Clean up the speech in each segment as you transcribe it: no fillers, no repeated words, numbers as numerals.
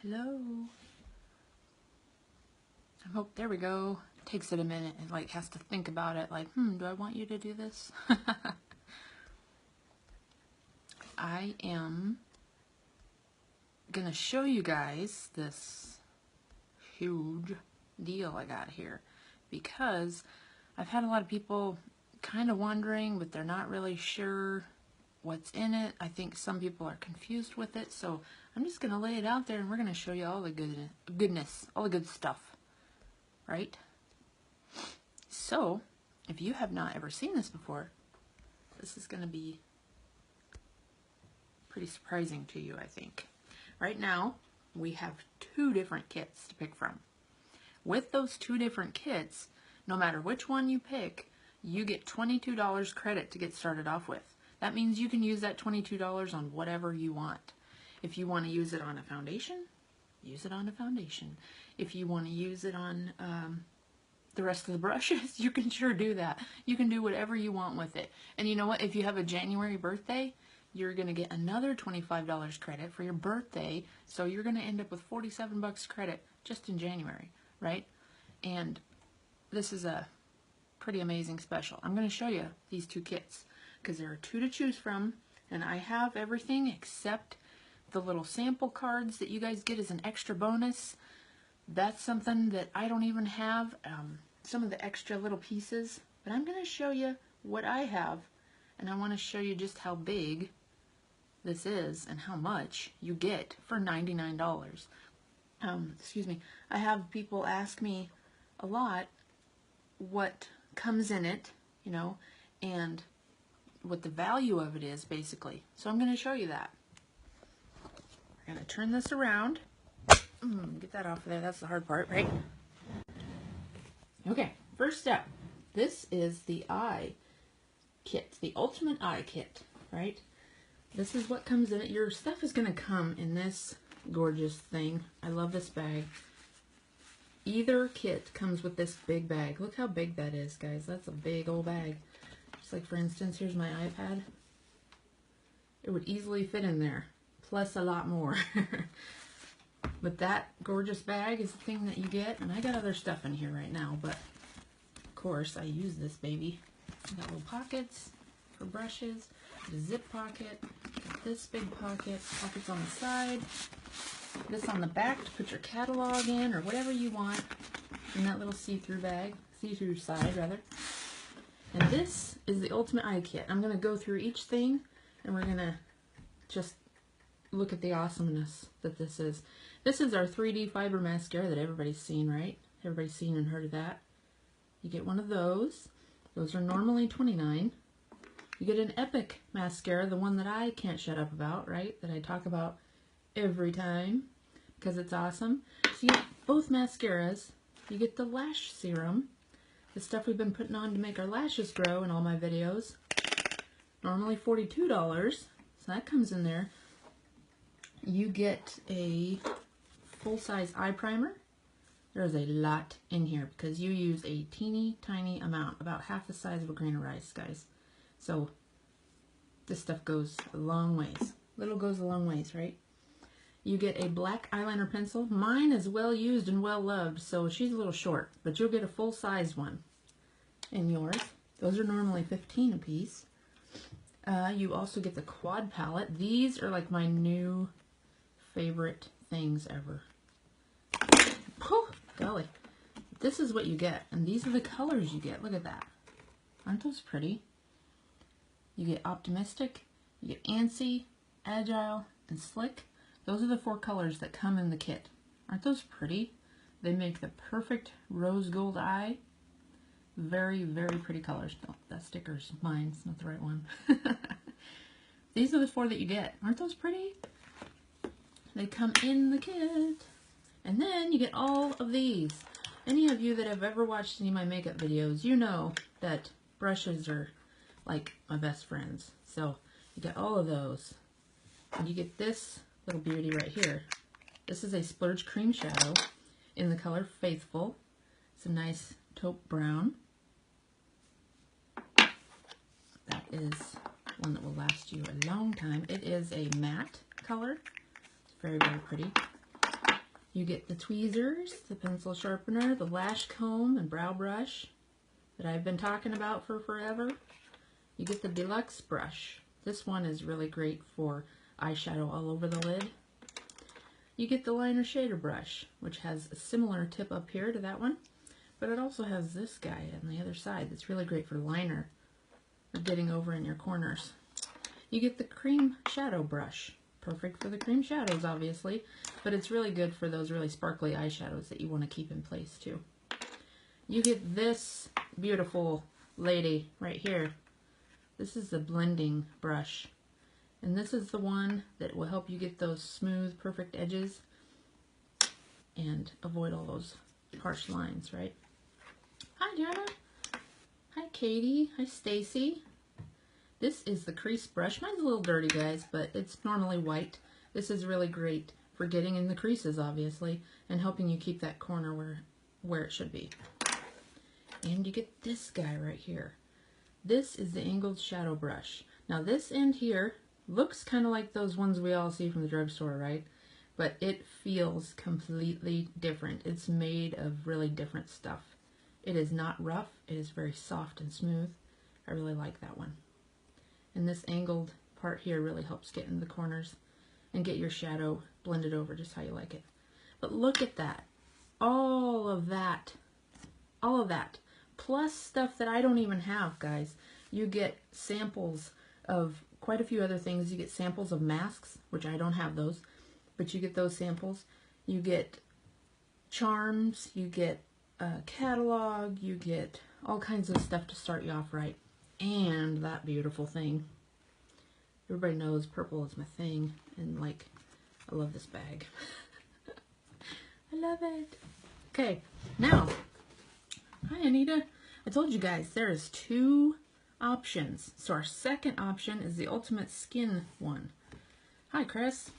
Hello. I hope, there we go. Takes it a minute. It like has to think about it. Like, do I want you to do this? I am gonna show you guys this huge deal I got here because I've had a lot of people kind of wondering, but they're not really sure what's in it. I think some people are confused with it, so I'm just gonna lay it out there and we're gonna show you all the goodness, all the good stuff, right? So if you have not ever seen this before, this is gonna be pretty surprising to you, I think. Right now we have 2 different kits to pick from. With those 2 different kits, no matter which one you pick, you get $22 credit to get started off with. That means you can use that $22 on whatever you want. If you want to use it on a foundation, use it on a foundation. If you want to use it on the rest of the brushes, you can sure do that. You can do whatever you want with it. And you know what? If you have a January birthday, you're going to get another $25 credit for your birthday. So you're going to end up with 47 bucks credit just in January, right? And this is a pretty amazing special. I'm going to show you these 2 kits because there are 2 to choose from, and I have everything except the little sample cards that you guys get as an extra bonus. That's something that I don't even have, some of the extra little pieces, but I'm going to show you what I have, and I want to show you just how big this is and how much you get for $99. Excuse me. I have people ask me a lot what comes in it, you know, and what the value of it is, basically. So I'm going to show you that. We're going to turn this around. Get that off of there. That's the hard part, right? Okay, first step. This is the eye kit, the ultimate eye kit, right? This is what comes in it. Your stuff is going to come in this gorgeous thing. I love this bag. Either kit comes with this big bag. Look how big that is, guys. That's a big old bag. Just like, for instance, here's my iPad. It would easily fit in there, plus a lot more. But that gorgeous bag is the thing that you get, and I got other stuff in here right now, but of course I use this baby. Got little pockets for brushes, a zip pocket, got this big pocket, pockets on the side, this on the back to put your catalog in or whatever you want in that little see-through bag, see-through side rather. And this is the ultimate eye kit. I'm going to go through each thing and we're going to just look at the awesomeness that this is. This is our 3D fiber mascara that everybody's seen, right? Everybody's seen and heard of that. You get one of those. Those are normally $29. You get an Epic mascara, the one that I can't shut up about, right? That I talk about every time because it's awesome. So you get both mascaras. You get the lash serum, the stuff we've been putting on to make our lashes grow in all my videos. Normally $42, so that comes in there. You get a full-size eye primer. There's a lot in here because you use a teeny tiny amount, about half the size of a grain of rice, guys. So this stuff goes a long ways. Little goes a long ways, right? You get a black eyeliner pencil. Mine is well used and well loved, so she's a little short, but you'll get a full-size one in yours. Those are normally $15 a piece. You also get the quad palette. These are like my new favorite things ever. Oh, golly. This is what you get, and these are the colors you get. Look at that. Aren't those pretty? You get Optimistic, you get Antsy, Agile, and Slick. Those are the 4 colors that come in the kit. Aren't those pretty? They make the perfect rose gold eye. Very, very pretty colors. No, that sticker's mine. It's not the right one. These are the 4 that you get. Aren't those pretty? They come in the kit. And then you get all of these. Any of you that have ever watched any of my makeup videos, you know that brushes are like my best friends. So you get all of those. And you get this little beauty right here. This is a Splurge Cream Shadow in the color Faithful. It's a nice taupe brown. That is one that will last you a long time. It is a matte color. It's very, very pretty. You get the tweezers, the pencil sharpener, the lash comb and brow brush that I've been talking about for forever. You get the deluxe brush. This one is really great for eyeshadow all over the lid. You get the liner shader brush, which has a similar tip up here to that one, but it also has this guy on the other side that's really great for liner or getting over in your corners. You get the cream shadow brush. Perfect for the cream shadows, obviously, but it's really good for those really sparkly eyeshadows that you want to keep in place too. You get this beautiful lady right here. This is the blending brush, and this is the one that will help you get those smooth, perfect edges and avoid all those harsh lines, right? Hi, Jenna. Hi, Katie. Hi, Stacy. This is the crease brush. Mine's a little dirty, guys, but it's normally white. This is really great for getting in the creases, obviously, and helping you keep that corner where it should be. And you get this guy right here. This is the angled shadow brush. Now this end here looks kind of like those ones we all see from the drugstore, right? But it feels completely different. It's made of really different stuff. It is not rough. It is very soft and smooth. I really like that one. And this angled part here really helps get in the corners and get your shadow blended over just how you like it. But look at that. All of that. Plus stuff that I don't even have, guys. You get samples of quite a few other things. You get samples of masks, which I don't have those, but you get those samples. You get charms. You get a catalog. You get all kinds of stuff to start you off right. And that beautiful thing. Everybody knows purple is my thing, and like, I love this bag. I love it. Okay, now, hi Anita. I told you guys there is 2 options. So our second option is the Ultimate Skin one. Hi Chris.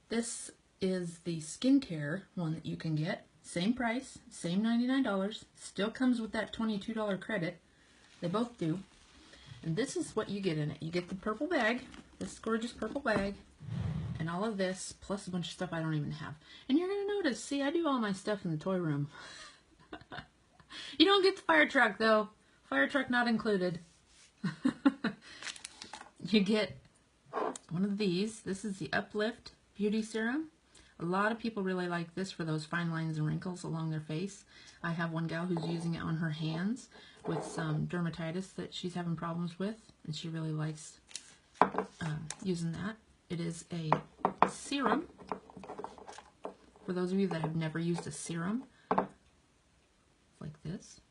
This is the skincare one that you can get. Same price, same $99. Still comes with that $22 credit. They both do. And this is what you get in it. You get the purple bag, this gorgeous purple bag, and all of this, plus a bunch of stuff I don't even have. And you're going to notice, see, I do all my stuff in the toy room. You don't get the fire truck, though. Fire truck not included. You get one of these. This is the Uplift Beauty Serum. A lot of people really like this for those fine lines and wrinkles along their face. I have one gal who's using it on her hands with some dermatitis that she's having problems with, and she really likes using that. It is a serum. For those of you that have never used a serum, like this.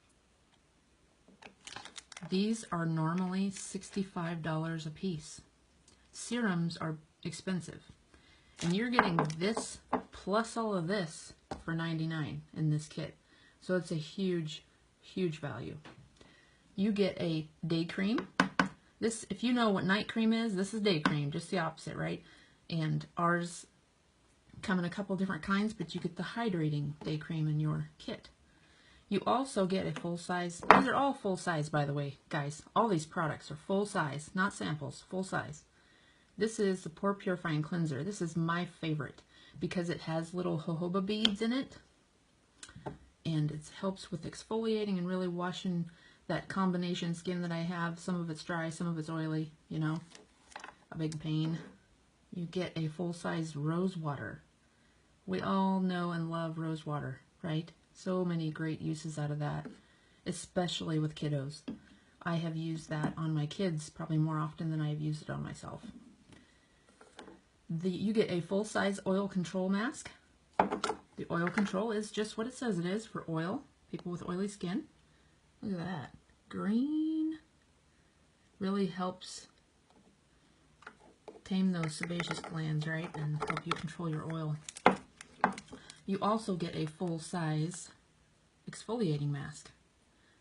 These are normally $65 a piece. Serums are expensive. And you're getting this plus all of this for $99 in this kit. So it's a huge, huge value. You get a day cream. This, if you know what night cream is, this is day cream, just the opposite, right? And ours come in a couple different kinds, but you get the hydrating day cream in your kit. You also get a full size. These are all full size, by the way, guys. All these products are full size, not samples, full size. This is the Pore Purifying Cleanser. This is my favorite because it has little jojoba beads in it. And it helps with exfoliating and really washing that combination skin that I have. Some of it's dry, some of it's oily, you know. A big pain. You get a full-size rose water. We all know and love rose water, right? So many great uses out of that, especially with kiddos. I have used that on my kids probably more often than I have used it on myself. You get a full-size oil control mask. The oil control is just what it says it is for oil, people with oily skin. Look at that. Green really helps tame those sebaceous glands, right, and help you control your oil. You also get a full-size exfoliating mask.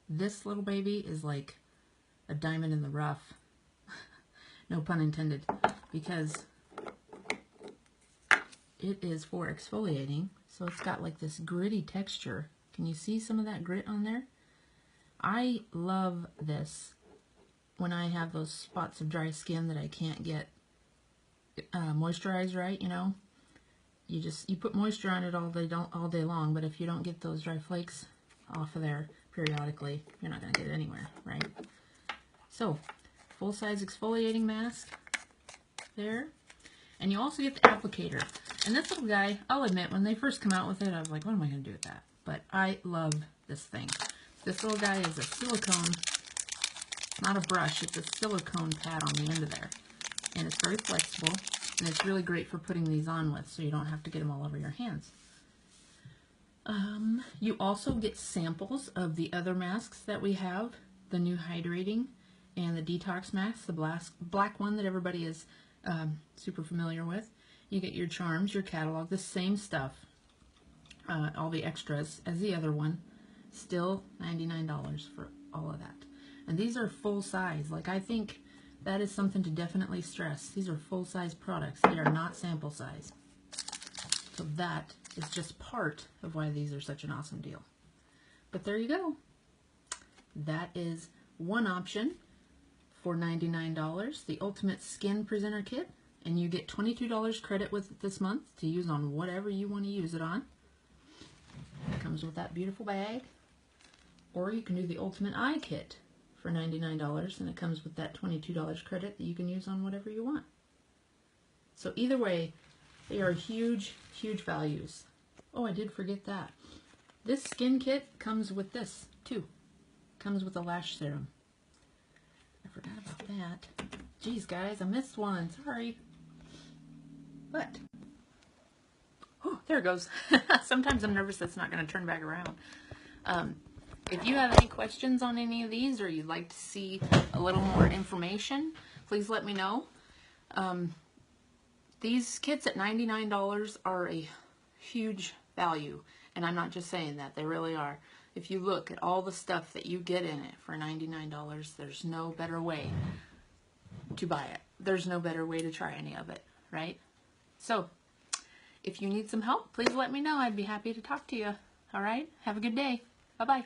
This little baby is like a diamond in the rough. No pun intended, because it is for exfoliating, so it's got like this gritty texture. Can you see some of that grit on there? I love this when I have those spots of dry skin that I can't get moisturized right, you know. you put moisture on it all day long, but if you don't get those dry flakes off of there periodically, you're not going to get it anywhere, right? So, full-size exfoliating mask there. And you also get the applicator. And this little guy, I'll admit, when they first come out with it, I was like, what am I going to do with that? But I love this thing. This little guy is a silicone, not a brush, it's a silicone pad on the end of there. And it's very flexible, and it's really great for putting these on with, so you don't have to get them all over your hands. You also get samples of the other masks that we have, the new hydrating and the detox mask, the black one that everybody is super familiar with. You get your charms, your catalog, the same stuff, all the extras as the other one. Still $99 for all of that. And these are full size. Like, I think that is something to definitely stress. These are full size products. They are not sample size. So that is just part of why these are such an awesome deal. But there you go. That is one option for $99, the Ultimate Skin Presenter Kit. And you get $22 credit with it this month to use on whatever you want to use it on. It comes with that beautiful bag. Or you can do the Ultimate Eye Kit for $99, and it comes with that $22 credit that you can use on whatever you want. So either way, they are huge, huge values. Oh, I did forget that. This skin kit comes with this, too. Comes with a lash serum. I forgot about that. Geez, guys, I missed one. Sorry. But, oh, there it goes. Sometimes I'm nervous that's not going to turn back around. If you have any questions on any of these, or you'd like to see a little more information, please let me know. These kits at $99 are a huge value, and I'm not just saying that, they really are. If you look at all the stuff that you get in it for $99, there's no better way to buy it. There's no better way to try any of it, right? So, if you need some help, please let me know. I'd be happy to talk to you. All right? Have a good day. Bye-bye.